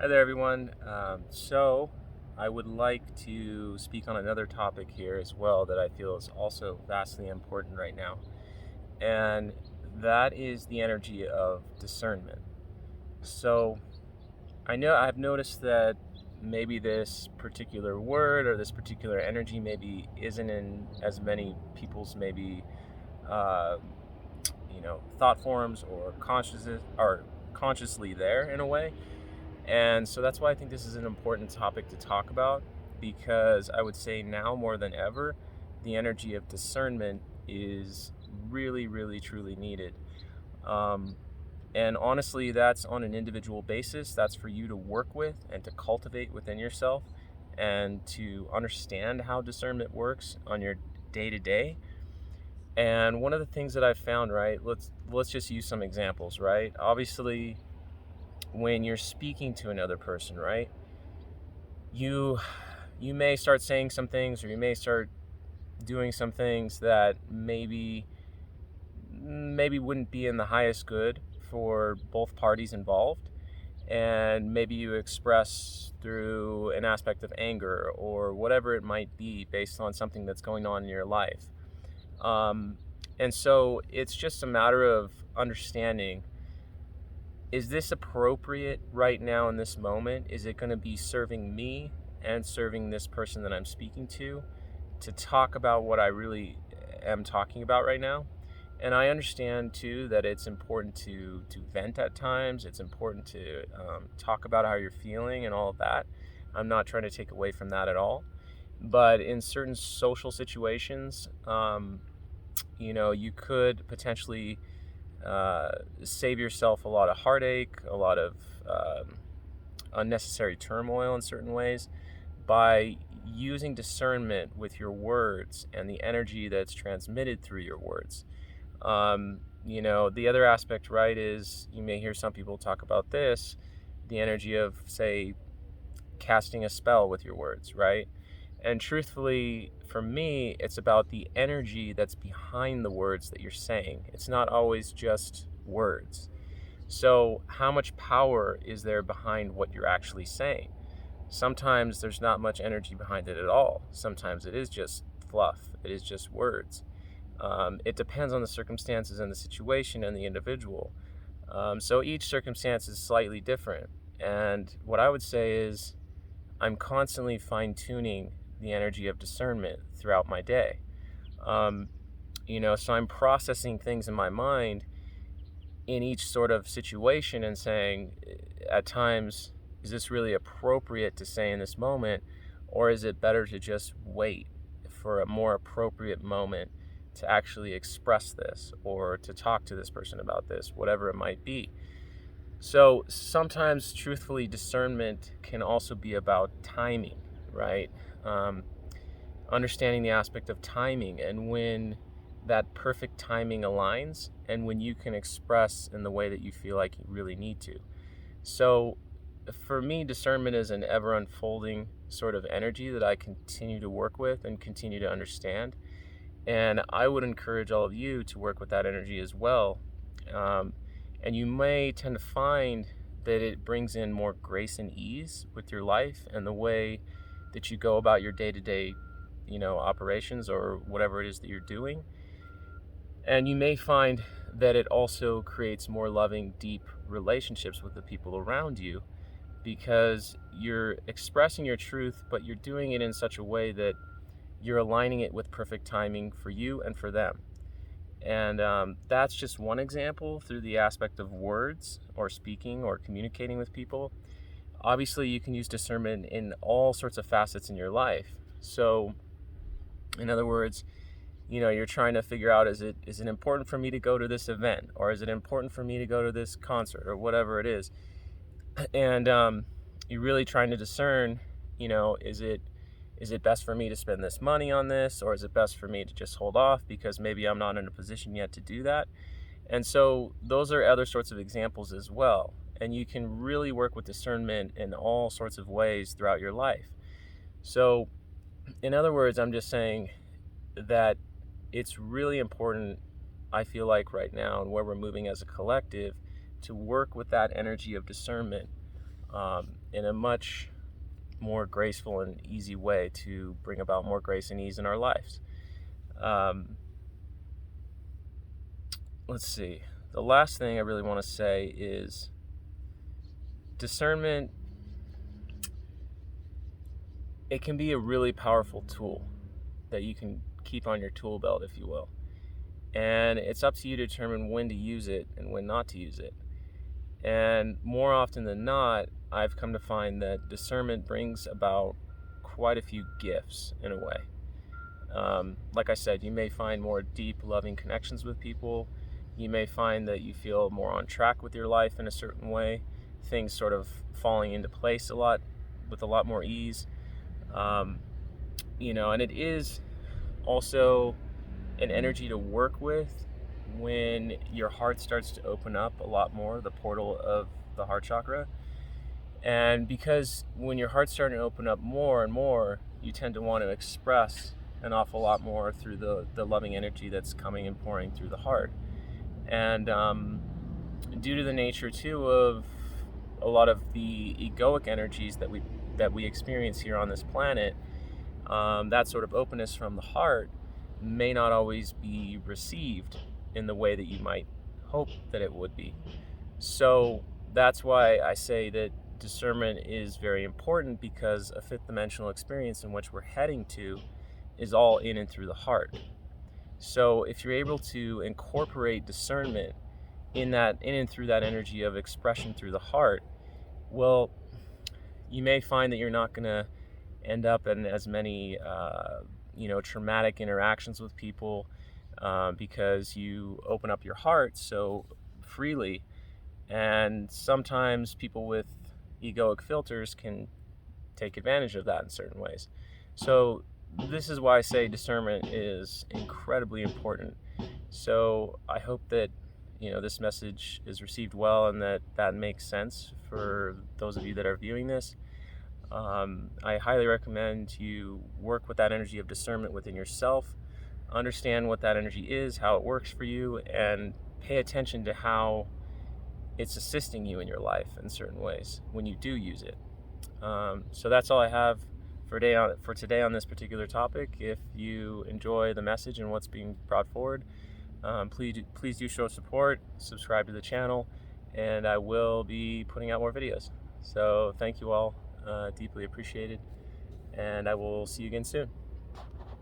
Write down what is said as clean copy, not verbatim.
Hi there, everyone. So, I would like to speak on another topic here as well that I feel is also vastly important right now, and that is the energy of discernment. So, I know I've noticed that maybe this particular word or this particular energy maybe isn't in as many people's maybe uh, thought forms or consciousness or consciously there in a way. And so that's why I think this is an important topic to talk about, because I would say now more than ever, the energy of discernment is really, really, truly needed. Um, and honestly, that's on an individual basis. That's for you to work with and to cultivate within yourself and to understand how discernment works on your day to day. And one of the things that I've found, right, let's just use some examples, right? Obviously, when you're speaking to another person, right? you you may start saying some things, or you may start doing some things that maybe wouldn't be in the highest good for both parties involved, and maybe you express through an aspect of anger or whatever it might be based on something that's going on in your life. um, and so it's just a matter of understanding, is this appropriate right now in this moment? Is it going to be serving me and serving this person that I'm speaking to talk about what I really am talking about right now? And I understand too that it's important to vent at times. It's important to talk about how you're feeling and all of that. I'm not trying to take away from that at all. But in certain social situations, you could potentially save yourself a lot of heartache, a lot of unnecessary turmoil in certain ways by using discernment with your words and the energy that's transmitted through your words. The other aspect, right, is you may hear some people talk about this, the energy of, say, casting a spell with your words, right? And truthfully, for me, it's about the energy that's behind the words that you're saying. It's not always just words. So, how much power is there behind what you're actually saying? Sometimes there's not much energy behind it at all. Sometimes it is just fluff, it is just words. It depends on the circumstances and the situation and the individual. So, each circumstance is slightly different. And what I would say is, I'm constantly fine tuning the energy of discernment throughout my day. Um, so I'm processing things in my mind in each sort of situation and saying, at times, is this really appropriate to say in this moment, or is it better to just wait for a more appropriate moment to actually express this or to talk to this person about this, whatever it might be? So sometimes, truthfully, discernment can also be about timing, right? Um, Understanding the aspect of timing and when that perfect timing aligns and when you can express in the way that you feel like you really need to. So for me, discernment is an ever unfolding sort of energy that I continue to work with and continue to understand. And I would encourage all of you to work with that energy as well. Um, and you may tend to find that it brings in more grace and ease with your life and the way that you go about your day-to-day, operations or whatever it is that you're doing. And you may find that it also creates more loving, deep relationships with the people around you, because you're expressing your truth, but you're doing it in such a way that you're aligning it with perfect timing for you and for them. And that's just one example through the aspect of words or speaking or communicating with people. Obviously, you can use discernment in all sorts of facets in your life. So, in other words, you're trying to figure out, is it important for me to go to this event, or is it important for me to go to this concert, or whatever it is. And you're really trying to discern, is it best for me to spend this money on this, or is it best for me to just hold off because maybe I'm not in a position yet to do that? And so those are other sorts of examples as well. And you can really work with discernment in all sorts of ways throughout your life. So, in other words, I'm just saying that it's really important, I feel like right now, and where we're moving as a collective, to work with that energy of discernment in a much more graceful and easy way to bring about more grace and ease in our lives. Let's see. The last thing I really want to say is discernment. It can be a really powerful tool that you can keep on your tool belt, if you will. And it's up to you to determine when to use it and when not to use it. And more often than not, I've come to find that discernment brings about quite a few gifts in a way. Like I said, you may find more deep, loving connections with people. You may find that you feel more on track with your life in a certain way, things sort of falling into place with a lot more ease. And it is also an energy to work with when your heart starts to open up a lot more, the portal of the heart chakra. And because when your heart's starting to open up more and more, you tend to want to express an awful lot more through the loving energy that's coming and pouring through the heart. And due to the nature too of a lot of the egoic energies that we experience here on this planet, that sort of openness from the heart may not always be received in the way that you might hope that it would be. So that's why I say that discernment is very important, because a fifth dimensional experience in which we're heading to is all in and through the heart. So if you're able to incorporate discernment in and through that energy of expression through the heart, well, you may find that you're not going to end up in as many traumatic interactions with people, because you open up your heart so freely. And sometimes people with egoic filters can take advantage of that in certain ways. So this is why I say discernment is incredibly important. So I hope that this message is received well, and that makes sense for those of you that are viewing this. I highly recommend you work with that energy of discernment within yourself, understand what that energy is, how it works for you, and pay attention to how it's assisting you in your life in certain ways when you do use it. So that's all I have for today on this particular topic. If you enjoy the message and what's being brought forward, please do show support, subscribe to the channel, and I will be putting out more videos. So thank you all, deeply appreciated, and I will see you again soon.